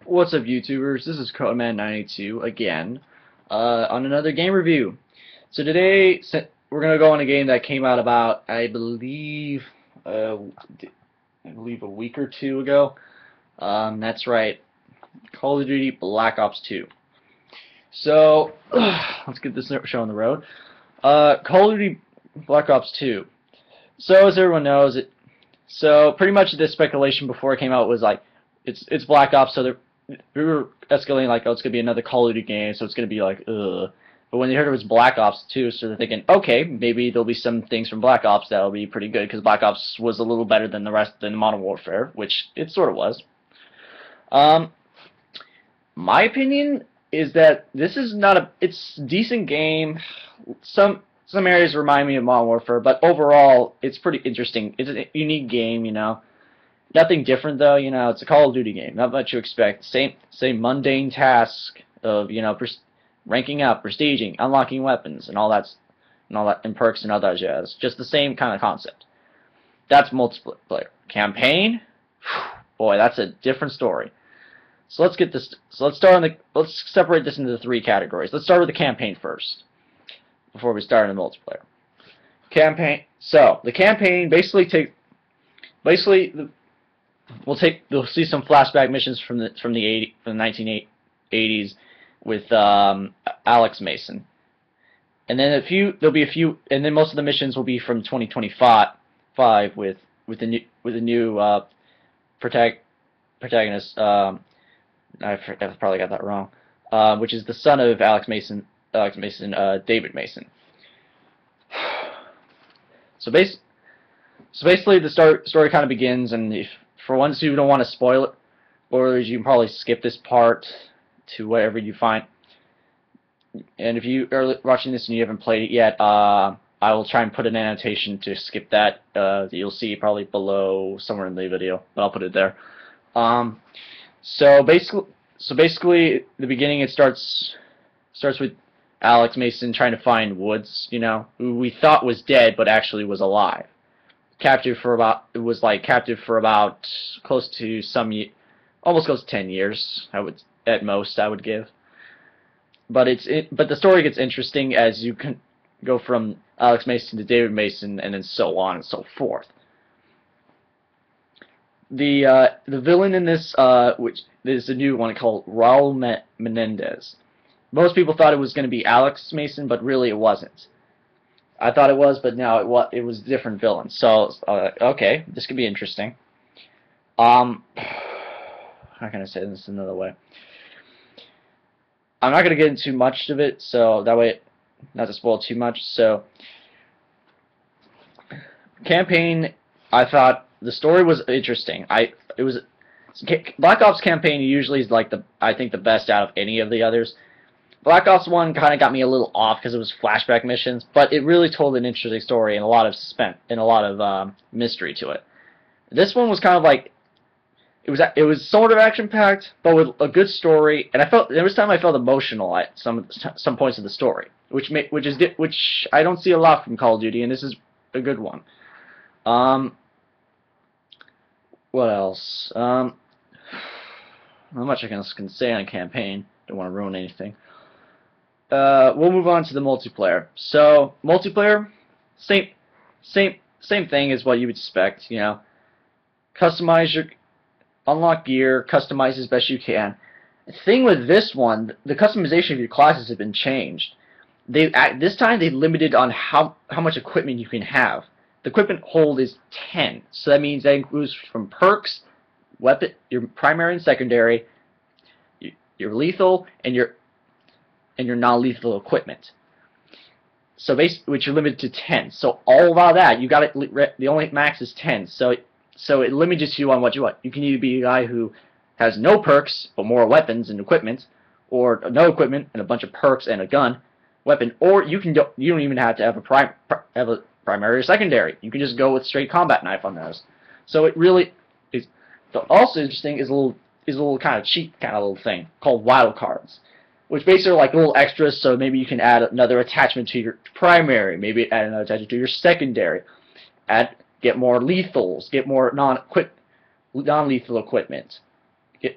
What's up, YouTubers? This is Codeman982 again on another game review. So today we're gonna go on a game that came out about uh, I believe a week or two ago. That's right, Call of Duty Black Ops 2. So let's get this show on the road. Call of Duty Black Ops 2. So as everyone knows, so pretty much the speculation before it came out was like it's Black Ops, so we were escalating like, oh, it's gonna be another Call of Duty game, so it's gonna be like, ugh. But when they heard it was Black Ops 2, so they're thinking, okay, maybe there'll be some things from Black Ops that'll be pretty good, because Black Ops was a little better than the rest than Modern Warfare, which it sort of was. Um, my opinion is that this is not it's a decent game. Some areas remind me of Modern Warfare, but overall, it's pretty interesting. It's a unique game, you know. Nothing different though, you know. It's a Call of Duty game. Not much you expect. Same mundane task of ranking up, prestiging, unlocking weapons, and perks and all that jazz. Just the same kind of concept. That's multiplayer. Campaign, boy, that's a different story. So let's get this. So let's separate this into three categories. Let's start with the campaign first, before we start in the multiplayer. Campaign. So the campaign basically we'll see some flashback missions from the 1980s with Alex Mason, and then there'll be a few, and then most of the missions will be from 2025 with the new protagonist. I probably got that wrong. Which is the son of David Mason. So basically, the story kind of begins, and if for ones who don't want to spoil it, or you can probably skip this part to whatever you find. And if you are watching this and you haven't played it yet, I will try and put an annotation to skip that. You'll see probably below somewhere in the video, but I'll put it there. So basically, the beginning it starts with Alex Mason trying to find Woods, you know, who we thought was dead but actually was alive. Captive for about close to almost close to 10 years. At most I would give. But but the story gets interesting as you can go from Alex Mason to David Mason and then so on and so forth. The villain in this, which is a new one called Raul Menendez. Most people thought it was going to be Alex Mason, but really it wasn't. I thought it was, but no, it was a different villain. So okay, this could be interesting. How can I say this another way? I'm not going to get into much of it, so that way, not to spoil too much. So, campaign, I thought the story was interesting. Black Ops campaign usually is like I think the best out of any of the others. Black Ops 1 kind of got me a little off because it was flashback missions, but it really told an interesting story and a lot of suspense and a lot of mystery to it. This one was kind of like it was sort of action packed, but with a good story, and there was time I felt emotional at some points of the story, which I don't see a lot from Call of Duty, and this is a good one. What else? Not much I can say on campaign. Don't want to ruin anything. We'll move on to the multiplayer. So multiplayer, same thing as what you would expect. You know, unlock gear, customize as best you can. The thing with this one, the customization of your classes have been changed. This time they limited on how much equipment you can have. The equipment hold is 10, so that means that includes from perks, weapon, your primary and secondary, your lethal, and your non-lethal equipment. So which are limited to 10. So all of that, you got it. The only max is 10. So it limits you on what you want. You can either be a guy who has no perks but more weapons and equipment, or no equipment and a bunch of perks and a weapon, or you don't even have to have a primary or secondary. You can just go with straight combat knife on those. So it really is. Also interesting is a little kind of cheat kind of little thing called wild cards, which basically are like little extras. So maybe you can add another attachment to your primary, maybe add another attachment to your secondary, get more lethals, get more non-lethal equipment.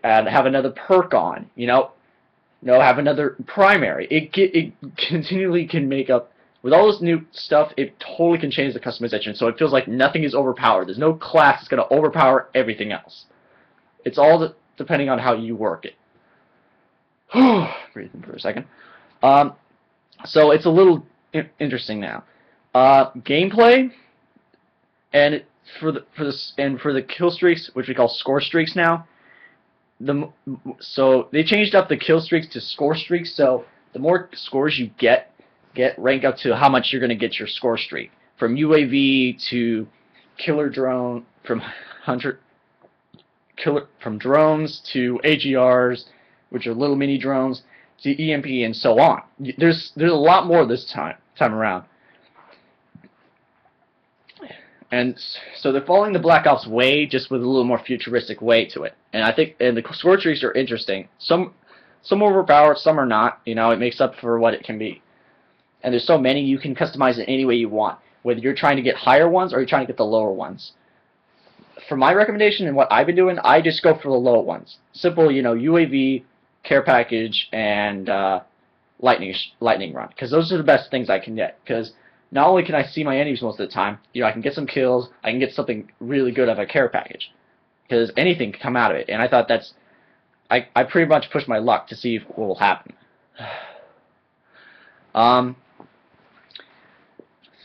and have another perk on, have another primary. It continually can make up with all this new stuff. It totally can change the customization, so it feels like nothing is overpowered. There's no class that's going to overpower everything else. It's all depending on how you work it. Breathing for a second. So it's a little interesting now. Gameplay and for the kill streaks, which we call score streaks now. So they changed up the kill streaks to score streaks. So the more scores you get rank up to how much you're going to get your score streak. From UAV to killer drone, from drones to AGRs, which are little mini drones, to EMP and so on. There's a lot more this time around. And so they're following the Black Ops way, just with a little more futuristic way to it. And I think the score trees are interesting. Some overpowered, some are not. It makes up for what it can be. And there's so many, you can customize it any way you want, whether you're trying to get higher ones or you're trying to get the lower ones. For my recommendation and what I've been doing, I just go for the lower ones. Simple, UAV, care package, and lightning run, because those are the best things I can get. Because not only can I see my enemies most of the time, I can get some kills, I can get something really good out of a care package, because anything can come out of it. And I thought I pretty much pushed my luck to see what will happen.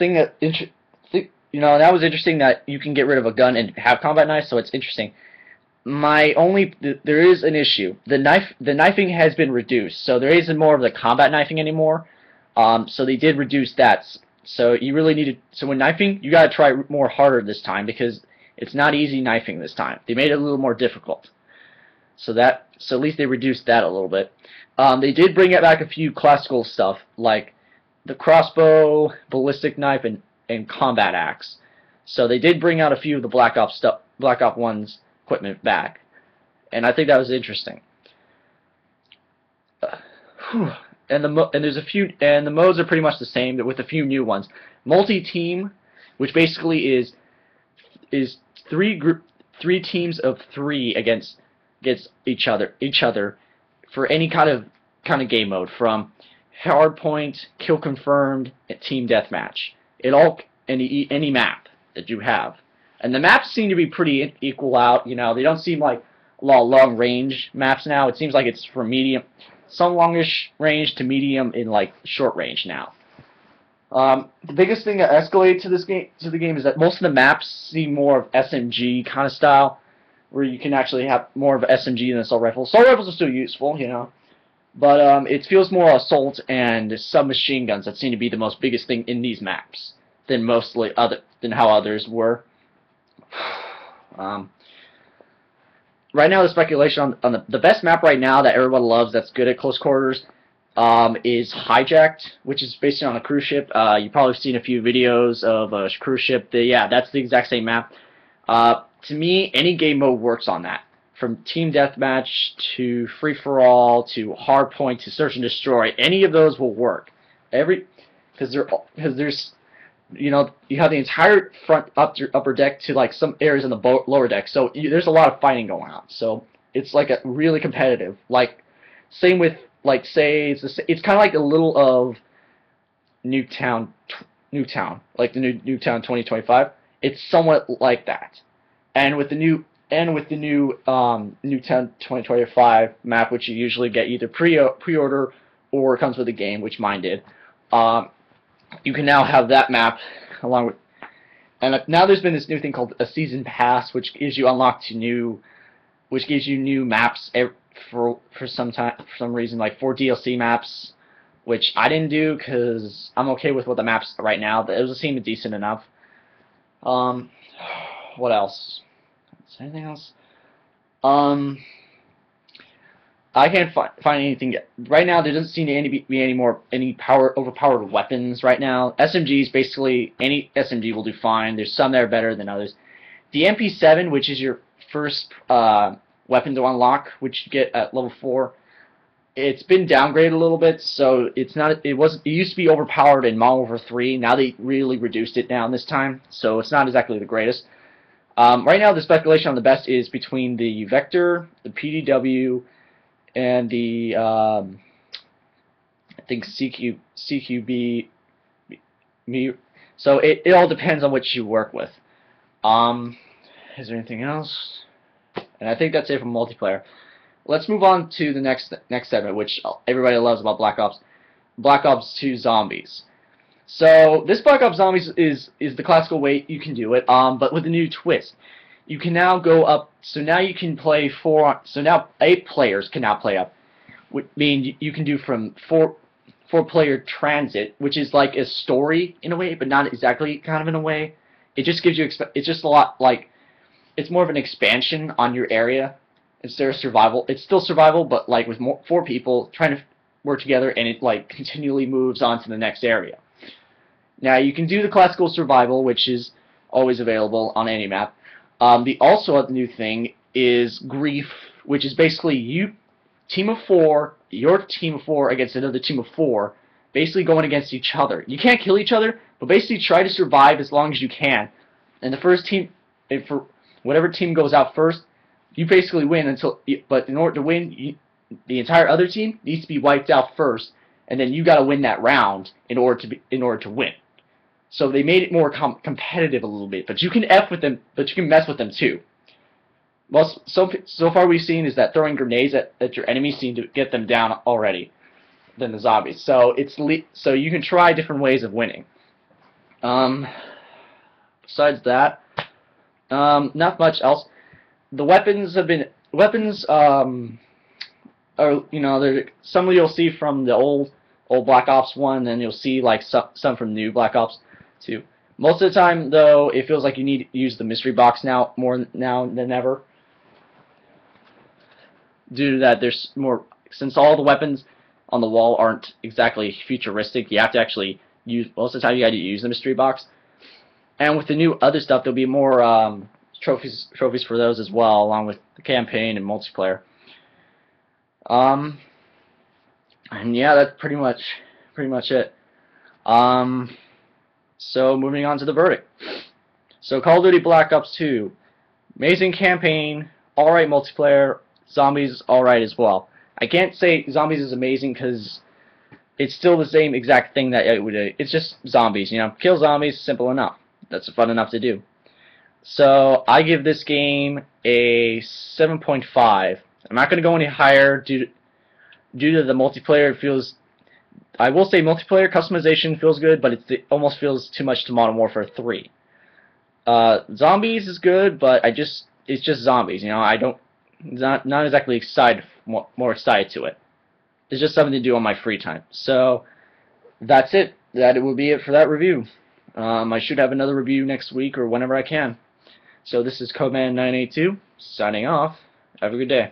That was interesting that you can get rid of a gun and have combat knives, so it's interesting. There is an issue. The knifing has been reduced, so there isn't more of the combat knifing anymore. So they did reduce that. So you really need to. So when knifing, you gotta try more harder this time, because it's not easy knifing this time. They made it a little more difficult. So at least they reduced that a little bit. They did bring back a few classical stuff like the crossbow, ballistic knife, and combat axe. So they did bring out a few of the Black Ops 1's equipment back, and I think that was interesting. And the modes are pretty much the same, but with a few new ones. Multi-team, which basically is three teams of 3 against each other for any kind of game mode, from hardpoint, kill confirmed, team deathmatch. Any map that you have. And the maps seem to be pretty equal out. They don't seem like a lot of long range maps now. It seems like it's from medium, some longish range to medium in like short range now. The biggest thing that escalated to the game is that most of the maps seem more of SMG kind of style, where you can actually have more of SMG than assault rifles. Assault rifles are still useful, but it feels more assault and submachine guns that seem to be the most biggest thing in these maps than how others were. Right now, the speculation on the best map right now that everyone loves, that's good at close quarters, is Hijacked, which is based on a cruise ship. You've probably seen a few videos of a cruise ship. That's the exact same map. To me, any game mode works on that. From team deathmatch to free-for-all to hardpoint to search and destroy, any of those will work. Because there's you have the entire front upper deck to like some areas in the lower deck, so there's a lot of fighting going on. So it's like a really competitive. Like same with say it's kind of like a little of Nuketown, like the new Nuketown 2025. It's somewhat like that, and with the new Nuketown 2025 map, which you usually get either pre-order or it comes with the game, which mine did. You can now have that map along with, and now there's been this new thing called a season pass, which gives you new maps for some reason, like 4 DLC maps, which I didn't do because I'm okay with what the maps are right now. But it was seeming decent enough. What else? Is there anything else? I can't find anything yet. Right now, there doesn't seem to be any overpowered weapons right now. SMGs, basically, any SMG will do fine. There's some that are better than others. The MP7, which is your first weapon to unlock, which you get at level 4, it's been downgraded a little bit, so it's not. It used to be overpowered in Modern Warfare 3. Now they really reduced it down this time, so it's not exactly the greatest. Right now, the speculation on the best is between the Vector, the PDW, and the I think CQB. So it all depends on what you work with. Is there anything else? And I think that's it for multiplayer. Let's move on to the next segment, which everybody loves about Black Ops. Black Ops 2 Zombies. So this Black Ops Zombies is the classical way you can do it, but with a new twist. You can now go up. So now you can play So now 8 players can now play up. Which means you can do from four-player transit, which is like a story in a way, but not exactly kind of in a way. It just gives you. It's just a lot like. It's more of an expansion on your area instead of survival. It's still survival, but like with 4 people trying to work together, and it like continually moves on to the next area. Now you can do the classical survival, which is always available on any map. The new thing is Grief, which is basically your team of 4 against another team of 4, basically going against each other. You can't kill each other, but basically try to survive as long as you can. And the first team, for whatever team goes out first, you basically win but in order to win, the entire other team needs to be wiped out first, and then you got to win that round in order to win. So they made it more competitive a little bit, but you can but you can mess with them too. Well, so far we've seen is that throwing grenades at your enemies seem to get them down already than the zombies. So so you can try different ways of winning. Besides that, not much else. The weapons are some you'll see from the old Black Ops 1, and you'll see like some from new Black Ops 2. Most of the time, though, it feels like you need to use the mystery box more now than ever. Due to that, there's more, since all the weapons on the wall aren't exactly futuristic, you have to actually most of the time you got to use the mystery box. And with the new other stuff, there'll be more trophies for those as well, along with the campaign and multiplayer. And yeah, that's pretty much it. So moving on to the verdict. So Call of Duty Black Ops 2, amazing campaign, alright multiplayer, Zombies alright as well. I can't say Zombies is amazing because it's still the same exact thing that it would do. It's just zombies, kill zombies, simple enough. That's fun enough to do. So I give this game a 7.5. I'm not going to go any higher due to the multiplayer. I will say multiplayer customization feels good, but it almost feels too much to Modern Warfare 3. Zombies is good, but it's just zombies. Not exactly excited, more excited to it. It's just something to do on my free time. So that's it. That will be it for that review. I should have another review next week or whenever I can. So this is Codeman982 signing off. Have a good day.